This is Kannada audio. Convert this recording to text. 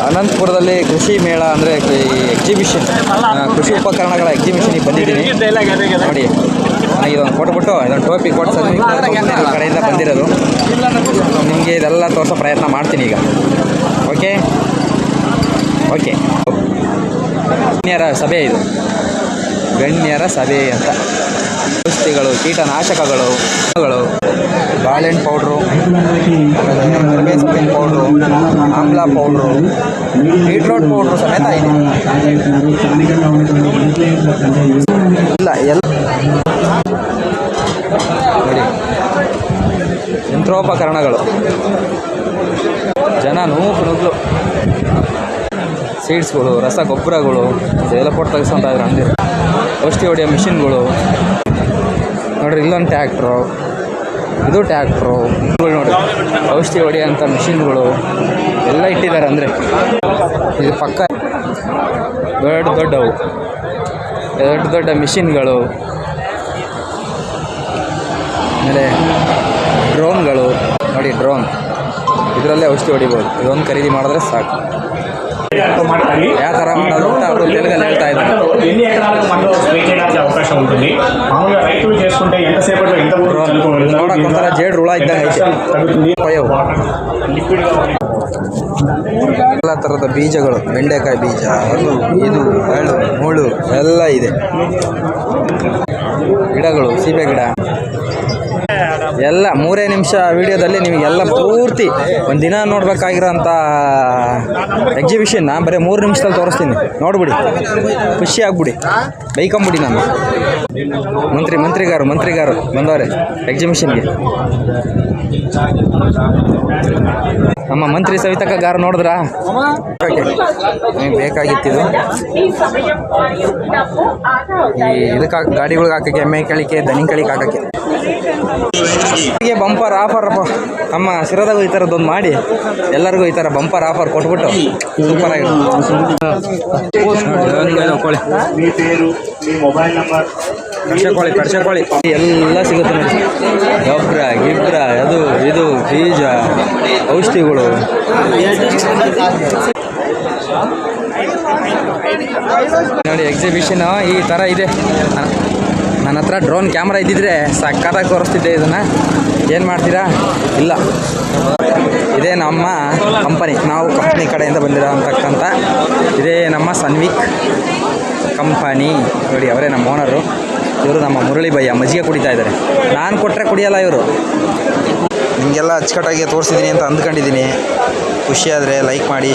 ಅನಂತಪುರದಲ್ಲಿ ಕೃಷಿ ಮೇಳ ಅಂದರೆ ಎಕ್ಸಿಬಿಷನ್, ಕೃಷಿ ಉಪಕರಣಗಳ ಎಕ್ಸಿಬಿಷನಿಗೆ ಬಂದಿದ್ದೀನಿ ನೋಡಿ. ನನಗೆ ಇದೊಂದು ಕೊಟ್ಬಿಟ್ಟು ಇದೊಂದು ಟೋಪಿ ಕೊಟ್ಟು ಕಡೆಯಿಂದ ಬಂದಿರೋದು. ನಿಮಗೆ ಇದೆಲ್ಲ ತೋರಿಸೋ ಪ್ರಯತ್ನ ಮಾಡ್ತೀನಿ ಈಗ. Okay okay. ಗಣ್ಯರ ಸಭೆ ಇದು, ಗಣ್ಯರ ಸಭೆ ಅಂತ. ಔಷಧಿಗಳು, ಕೀಟನಾಶಕಗಳು, ಬಾಳೆಹಣ್ಣು ಪೌಡ್ರು, ಸೊಪ್ಪಿನ ಪೌಡ್ರು, ಆಮ್ಲ ಪೌಡ್ರು, ಬೀಟ್ರೋಟ್ ಪೌಡ್ರು ಸಮೇತ ಇದೆ. ಇಲ್ಲ ಎಲ್ಲ ನೋಡಿ, ಯಂತ್ರೋಪಕರಣಗಳು, ಜನ ನುಗ್ಲು, ಸೀಡ್ಸ್ಗಳು, ರಸಗೊಬ್ಬರಗಳು ಇದೆಲ್ಲ ಕೊಟ್ಟು ತೆಗೆಸ್ಕೊಂತ ಇದ್ರು ಅಂದಿರು. ಔಷಧಿ ಹೊಡೆಯೋ ಮಿಷಿನ್ಗಳು ನೋಡ್ರಿ, ಇಲ್ಲೊಂದು ಟ್ಯಾಕ್ಟ್ರು, ಇದು ಟ್ಯಾಕ್ಟ್ರು ನೋಡಿ, ಔಷಧಿ ಹೊಡೆಯೋಂಥ ಮಿಷಿನ್ಗಳು ಎಲ್ಲ ಇಟ್ಟಿದ್ದಾರೆ. ಅಂದರೆ ಇದು ಪಕ್ಕ ದೊಡ್ಡ ಮಿಷಿನ್ಗಳು, ಆಮೇಲೆ ಡ್ರೋನ್ಗಳು ನೋಡಿ, ಡ್ರೋನ್ ಇದರಲ್ಲೇ ಔಷಧಿ ಹೊಡಿಬೋದು. ಇದೊಂದು ಖರೀದಿ ಮಾಡಿದ್ರೆ ಸಾಕು. ಯಾವ ಥರ ಮಾಡೋದು ಅಂತ ಅವರು తెలుగులో ಹೇಳ್ತಾ ఇದ್ದಾರೆ. ఎన్ని ఎకరాలకు మనలో స్ప్రే చేయడానికి అవకాశం ఉంటుంది. మామూలుగా రైతులు చేసుకుంటే ఎంతసేపట్లో ఎంత ನೋಡಕ್ಕೆ ಒಂಥರ ಜೇಡು ಹುಳ ಇದ್ದಂಗೆ తగ్గుతుంది. ಎಲ್ಲ ಥರದ ಬೀಜಗಳು, ಬೆಂಡೆಕಾಯಿ ಬೀಜ, ಅದು ಇದು ಎಳ್ಳು ಮುಳ್ಳು ಎಲ್ಲ ಇದೆ. ಗಿಡಗಳು, ಸೀಬೆ ಗಿಡ ಎಲ್ಲ 3 ನಿಮಿಷ ವೀಡಿಯೋದಲ್ಲಿ ನಿಮಗೆಲ್ಲ ಪೂರ್ತಿ ಒಂದು ದಿನ ನೋಡಬೇಕಾಗಿರೋಂಥ ಎಕ್ಸಿಬಿಷನ್ನ ಬರೀ 3 ನಿಮಿಷದಲ್ಲಿ ತೋರಿಸ್ತೀನಿ. ನೋಡ್ಬಿಡಿ, ಖುಷಿ ಆಗ್ಬಿಡಿ, ಬೈಕೊಂಬಿಡಿ. ನಾನು ಮಂತ್ರಿಗಾರು ಬಂದವರೆ ಎಕ್ಸಿಬಿಷನ್ಗೆ. ನಮ್ಮ ಮಂತ್ರಿ ಸವಿತಕ್ಕಗಾರು ನೋಡಿದ್ರಾ? ನಿಮಗೆ ಬೇಕಾಗಿತ್ತಿದು ಈ ಇದಕ್ಕೆ ಗಾಡಿಗಳಿಗೆ ಹಾಕೋಕ್ಕೆ, ಎಮ್ಮೆ ಕಳಿಕೆ, ದನಿ ಕಳಿಕೆ ಹಾಕೋಕ್ಕೆ. ಹೀಗೆ ಬಂಪರ್ ಆಫರ್ ನಮ್ಮ ಸಿರದಾಗೂ ಈ ಥರದ್ದೊಂದು ಮಾಡಿ ಎಲ್ಲರಿಗೂ ಈ ಥರ ಬಂಪರ್ ಆಫರ್ ಕೊಟ್ಬಿಟ್ಟು ಸೂಪರ್ ಆಗಿರುತ್ತೆ. ಕಡ್ಸೆ ಕೋಳಿ ಎಲ್ಲ ಸಿಗುತ್ತೆ ನೋಡಿ. ಗೊಬ್ಬರ ಅದು ಇದು ಬೀಜ, ಔಷಧಿಗಳು ನೋಡಿ. ಎಕ್ಸಿಬಿಷನ್ ಈ ಥರ ಇದೆ. ನನ್ನ ಹತ್ರ ಡ್ರೋನ್ ಕ್ಯಾಮ್ರಾ ಇದ್ದಿದ್ರೆ ಸಕ್ಕತ್ತಾಗಿ ತೋರಿಸ್ತಿದ್ದೆ. ಇದನ್ನು ಏನು ಮಾಡ್ತೀರಾ? ಇಲ್ಲ, ಇದೇ ನಮ್ಮ ಕಂಪನಿ, ನಾವು ಕಂಪ್ನಿ ಕಡೆಯಿಂದ ಬಂದಿರೋ ಅಂತಕ್ಕಂಥ ಇದೇ ನಮ್ಮ ಸನ್ವಿಕ್ ಕಂಪನಿ ನೋಡಿ. ಅವರೇ ನಮ್ಮ ಓನರು. ಇವರು ನಮ್ಮ ಮುರಳಿ ಭಯ್ಯ ಮಜ್ಜಿಗೆ ಕುಡಿತಾ ಇದ್ದಾರೆ. ನಾನು ಕೊಟ್ಟರೆ ಕುಡಿಯಲ್ಲ ಇವರು. ನಿಮಗೆಲ್ಲ ಅಚ್ಚುಕಟ್ಟಾಗಿ ತೋರಿಸಿದ್ದೀನಿ ಅಂತ ಅಂದ್ಕೊಂಡಿದ್ದೀನಿ. ಖುಷಿಯಾದರೆ ಲೈಕ್ ಮಾಡಿ.